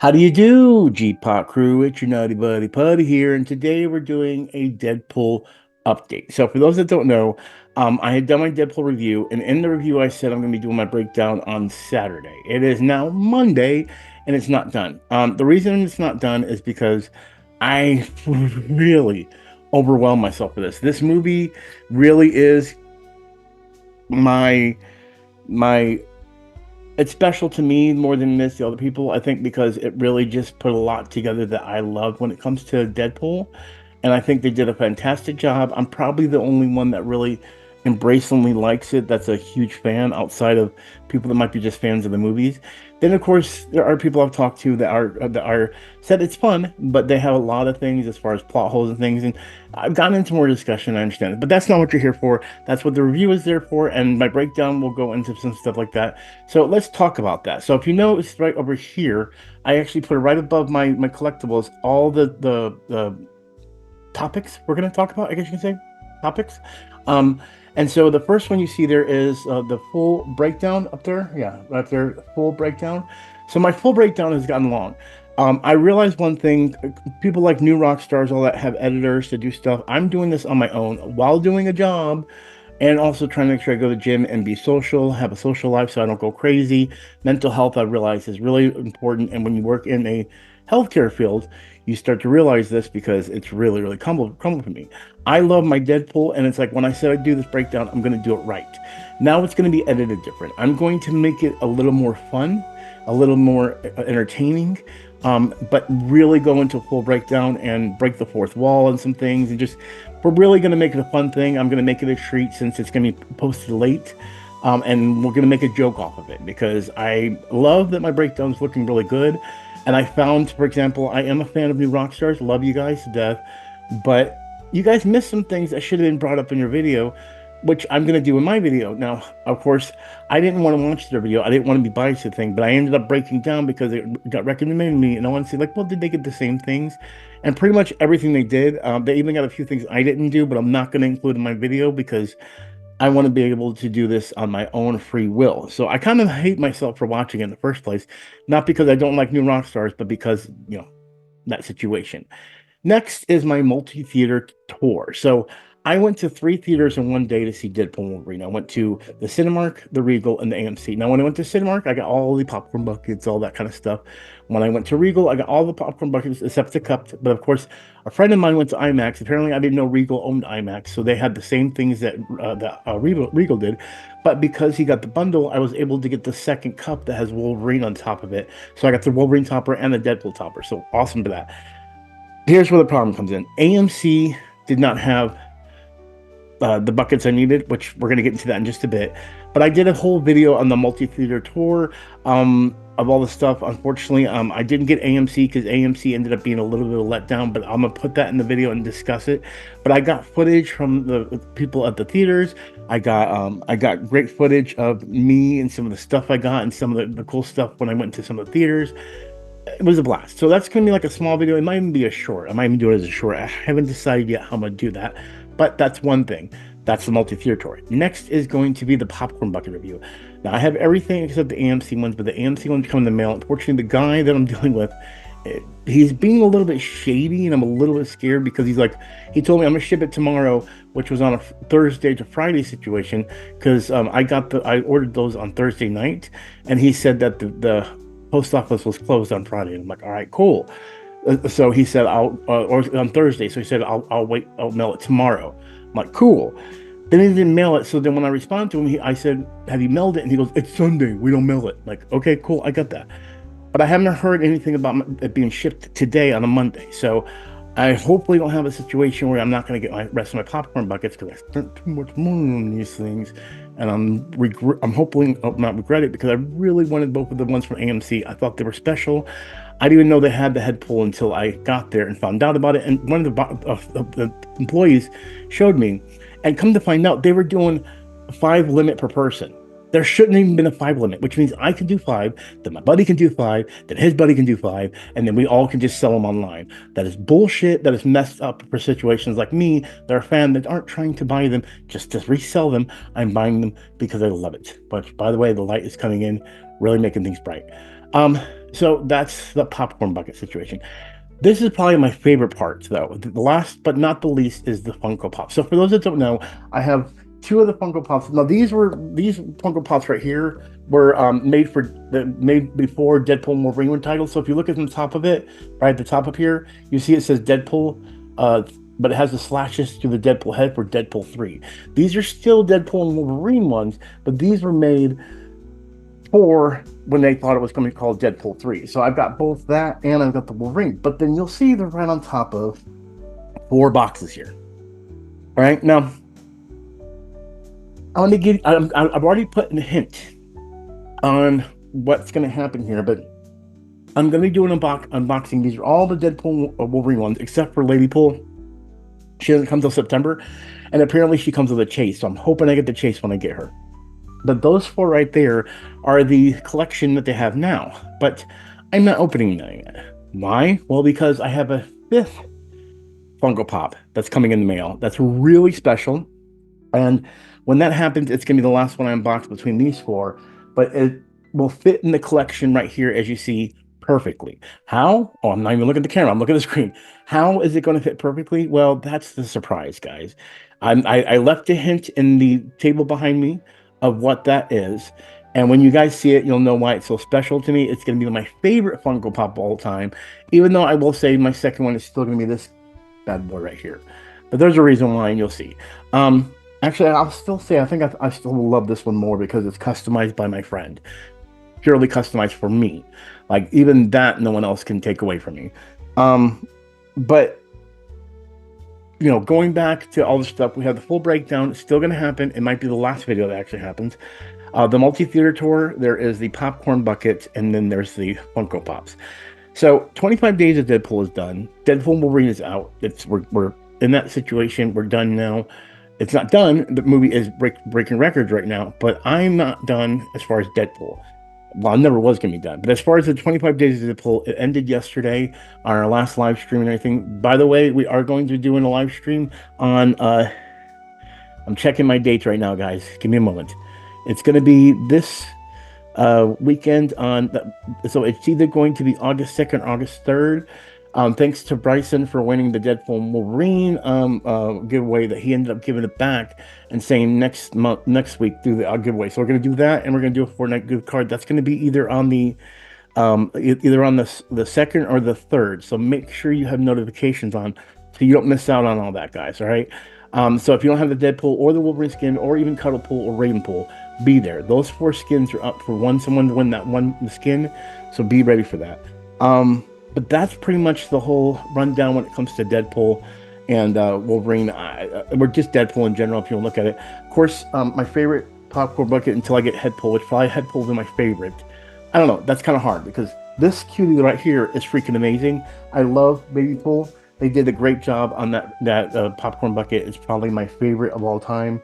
How do you do, G-Pop crew? It's your naughty buddy Putty here, and today we're doing a Deadpool update. So for those that don't know, I had done my Deadpool review, and in the review I said I'm going to be doing my breakdown on Saturday. It is now Monday, and it's not done. The reason it's not done is because I really overwhelmed myself with this. This movie really is my my it's special to me more than this the other people, I think, because it really just put a lot together that I love when it comes to Deadpool. And I think they did a fantastic job. I'm probably the only one that really embracingly likes it. That's a huge fan outside of people that might be just fans of the movies. Then, of course, there are people I've talked to that are said it's fun, but they have a lot of things as far as plot holes and things. And I've gotten into more discussion. I understand it, but that's not what you're here for. That's what the review is there for, and my breakdown will go into some stuff like that. So let's talk about that. So if you notice right over here, I actually put it right above my collectibles, all the topics we're going to talk about. I guess you can say topics. Um, and so the first one you see there is the full breakdown up there. Yeah, right there, full breakdown. So my full breakdown has gotten long. I realized one thing: people like new rock stars, all that, have editors to do stuff. I'm doing this on my own while doing a job, and also trying to make sure I go to the gym and be social, have a social life, so I don't go crazy. Mental health, I realize, is really important, and when you work in a healthcare field, you start to realize this because it's really, really cumbersome for me. I love my Deadpool, and it's like when I said I'd do this breakdown, I'm going to do it right. Now it's going to be edited different. I'm going to make it a little more fun, a little more entertaining, but really go into a full breakdown and break the fourth wall and some things, and just we're really going to make it a fun thing. I'm going to make it a treat since it's going to be posted late. And we're going to make a joke off of it because I love that my breakdown's looking really good. And I found, for example, I am a fan of new rock stars. Love you guys to death. But you guys missed some things that should have been brought up in your video, which I'm going to do in my video. Now, of course, I didn't want to watch their video. I didn't want to be biased to the thing, but I ended up breaking down because it got recommended to me. And I want to see, like, well, did they get the same things? And pretty much everything they did. They even got a few things I didn't do, but I'm not going to include in my video because I want to be able to do this on my own free will. So I kind of hate myself for watching it in the first place, not because I don't like new rock stars, but because, that situation. Next is my multi-theater tour. So I went to 3 theaters in one day to see Deadpool and Wolverine. I went to the Cinemark, the Regal, and the AMC. Now, when I went to Cinemark, I got all the popcorn buckets, all that kind of stuff. When I went to Regal, I got all the popcorn buckets except the cup. But of course, a friend of mine went to IMAX. Apparently, I didn't know Regal owned IMAX, so they had the same things that Regal did. But because he got the bundle, I was able to get the second cup that has Wolverine on top of it. So I got the Wolverine topper and the Deadpool topper. So awesome for that. Here's where the problem comes in. AMC did not have the buckets I needed, which we're going to get into that in just a bit. But I did a whole video on the multi-theater tour of all the stuff. Unfortunately, I didn't get AMC because AMC ended up being a little bit of a letdown, but I'm going to put that in the video and discuss it. But I got footage from the people at the theaters. I got great footage of me and some of the stuff I got and some of the cool stuff when I went to some of the theaters. It was a blast. So that's going to be like a small video. It might even be a short. I might even do it as a short. I haven't decided yet how I'm going to do that. But that's one thing. That's the multi-theater tour. Next is going to be the popcorn bucket review. Now, I have everything except the AMC ones, but the AMC ones come in the mail. Unfortunately, the guy that I'm dealing with, he's being a little bit shady, and I'm a little bit scared because he told me I'm going to ship it tomorrow, which was on a Thursday to Friday situation, because I ordered those on Thursday night, and he said that the post office was closed on Friday. And I'm like, all right, cool. So he said, or on Thursday. So he said, I'll wait, I'll mail it tomorrow. I'm like, cool. Then he didn't mail it. So then when I responded to him, I said, have you mailed it? And he goes, it's Sunday. We don't mail it. Like, okay, cool. I got that. But I haven't heard anything about it being shipped today on a Monday. So I hopefully don't have a situation where I'm not going to get my rest of my popcorn buckets because I spent too much money on these things. And I'm hoping I'll not regret it because I really wanted both of the ones from AMC. I thought they were special. I didn't even know they had the head pull until I got there and found out about it. And one of the employees showed me. And come to find out, they were doing 5 limit per person. There shouldn't even been a 5 limit, which means I can do 5, then my buddy can do 5, then his buddy can do 5, and then we all can just sell them online. That is bullshit. That is messed up for situations like me that are fans that aren't trying to buy them just to resell them. I'm buying them because I love it. But by the way, the light is coming in, really making things bright. Um, so that's the popcorn bucket situation. This is probably my favorite part, though. The last but not the least is the Funko Pop. So for those that don't know, I have two of the Funko Pops. Now these Funko Pops right here were made before Deadpool and Wolverine were titled. So if you look at the top of it, right at the top up here, you see it says Deadpool, uh, but it has the slashes to the Deadpool head for Deadpool 3. These are still Deadpool and Wolverine ones, but these were made for when they thought it was going to be called Deadpool 3. So I've got both that and I've got the Wolverine. But then you'll see they're right on top of four boxes here. All right. Now, I've already put in a hint on what's going to happen here, but I'm going to do an unboxing. These are all the Deadpool Wolverine ones, except for Lady Pool. She doesn't come till September. And apparently she comes with a chase. So I'm hoping I get the chase when I get her. But those four right there are the collection that they have now. But I'm not opening them yet. Why? Well, because I have a fifth Funko Pop that's coming in the mail. That's really special. And when that happens, it's going to be the last one I unbox between these four. But it will fit in the collection right here, as you see, perfectly. How? Oh, I'm not even looking at the camera. I'm looking at the screen. How is it going to fit perfectly? Well, that's the surprise, guys. I left a hint in the table behind me of what that is. And when you guys see it, you'll know why it's so special to me. It's going to be my favorite Funko Pop of all time, even though I will say my second one is still going to be this bad boy right here. But there's a reason why, and you'll see. Actually, I'll still say I think I still love this one more because it's customized by my friend. Purely customized for me. Like, even that, no one else can take away from me. But you know, going back to all the stuff, we have the full breakdown. It's still going to happen. It might be the last video that actually happens. The multi-theater tour, there is the popcorn bucket, and then there's the Funko Pops. So 25 days of Deadpool is done. Deadpool and Wolverine is out. We're in that situation. We're done now. It's not done. The movie is breaking records right now, but I'm not done as far as Deadpool. Well, I never was going to be done. But as far as the 25 days of Deadpool, it ended yesterday on our last live stream and everything. By the way, we are going to be doing a live stream on, I'm checking my dates right now, guys. Give me a moment. It's going to be this weekend so it's either going to be August 2nd or August 3rd. Thanks to Bryson for winning the Deadpool and Wolverine giveaway that he ended up giving it back and saying next week do the giveaway. So we're going to do that, and we're going to do a Fortnite gift card. That's going to be either on the second or the third. So make sure you have notifications on so you don't miss out on all that, guys. All right. So if you don't have the Deadpool or the Wolverine skin or even Cuddlepool or Ravenpool, be there. Those four skins are up for someone to win that one skin. So be ready for that. But that's pretty much the whole rundown when it comes to Deadpool and Wolverine. We're just Deadpool in general, if you want to look at it. Of course, my favorite popcorn bucket until I get Headpool, which probably Headpool is my favorite. I don't know. That's kind of hard because this cutie right here is freaking amazing. I love Baby Pool. They did a great job on that popcorn bucket. It's probably my favorite of all time.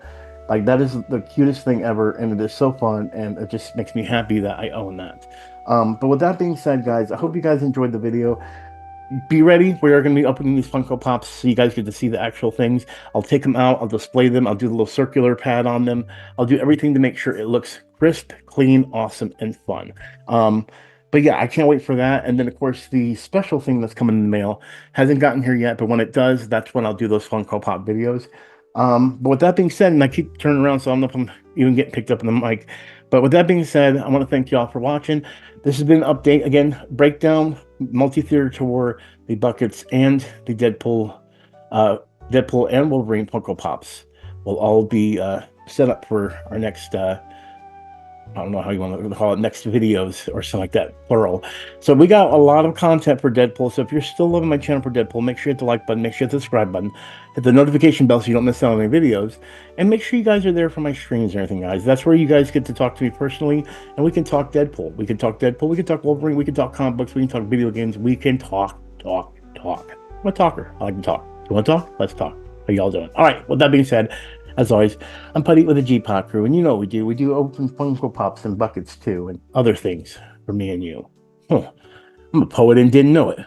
Like, that is the cutest thing ever, and it is so fun, and it just makes me happy that I own that. But with that being said, guys, I hope you guys enjoyed the video. Be ready. We are going to be opening these Funko Pops so you guys get to see the actual things. I'll take them out. I'll display them. I'll do the little circular pad on them. I'll do everything to make sure it looks crisp, clean, awesome, and fun. But yeah, I can't wait for that. And then, of course, the special thing that's coming in the mail hasn't gotten here yet, but when it does, that's when I'll do those Funko Pop videos. But with that being said, and I keep turning around, so I don't know if I'm even getting picked up in the mic. But with that being said, I want to thank y'all for watching. This has been an update. Again, breakdown, multi-theater tour, the buckets, and the Deadpool and Wolverine Funko Pops will all be set up for our next, I don't know how you want to call it, next videos or something like that, plural. So we got a lot of content for Deadpool. So if you're still loving my channel for Deadpool, make sure you hit the like button, make sure you hit the subscribe button, hit the notification bell so you don't miss out on any videos, and make sure you guys are there for my streams and everything, guys. That's where you guys get to talk to me personally, and we can talk Deadpool. We can talk Deadpool, we can talk Wolverine, we can talk comic books, we can talk video games, we can talk. I'm a talker. I like to talk. You want to talk? Let's talk. How y'all doing? All right, with that being said, as always, I'm Putty with the G-Pop crew, and you know what we do. We do open Funko Pops and buckets, too, and other things for me and you. I'm a poet and didn't know it.